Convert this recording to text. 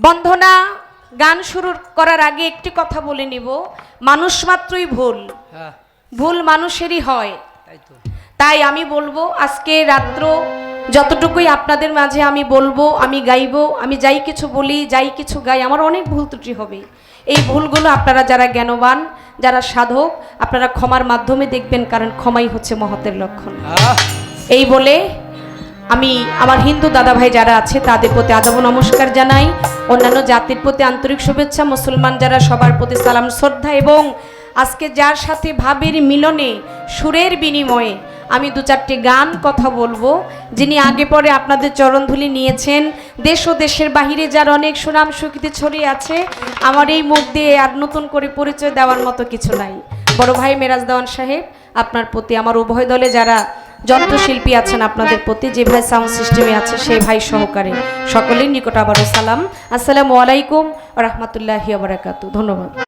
বন্ধনা গান শুরু করার আগে একটি কথা বলে নিব, মানুষ মাত্রই ভুল, ভুল মানুষেরই হয়। তাই আমি বলবো আজকে রাত্র যতটুকুই আপনাদের মাঝে আমি বলবো, আমি গাইবো, আমি যাই কিছু বলি, যাই কিছু গাই, আমার অনেক ভুল ত্রুটি হবে। এই ভুলগুলো আপনারা যারা জ্ঞানবান, যারা সাধক, আপনারা ক্ষমার মাধ্যমে দেখবেন, কারণ ক্ষমাই হচ্ছে মহতের লক্ষণ। এই বলে আমি আমার হিন্দু দাদা ভাই যারা আছে তাদের প্রতি আদাব নমস্কার জানাই, অন্যান্য জাতির প্রতি আন্তরিক শুভেচ্ছা, মুসলমান যারা সবার প্রতি সালাম শ্রদ্ধা। এবং আজকে যার সাথে ভাবের মিলনে সুরের বিনিময়ে আমি দু চারটি গান কথা বলবো, যিনি আগে পরে আপনাদের চরণধুলি নিয়েছেন, দেশ ও দেশের বাহিরে যার অনেক সুনাম সুখ্যাতি ছড়িয়ে আছে, আমার এই মুখ দিয়ে আর নতুন করে পরিচয় দেওয়ার মতো কিছু নাই। বড় ভাই মেরাজ দেওয়ান সাহেব, আপনার প্রতি আমার উভয় দলে যারা যন্ত্রশিল্পী আছেন আপনাদের প্রতি, যে ভাই সাউন্ড সিস্টেমে আছে সেই ভাই সহকারে সকলের নিকট আবারও সালাম। আসসালামু আলাইকুম ওয়া রাহমাতুল্লাহি ওয়া বারাকাতুহু। ধন্যবাদ।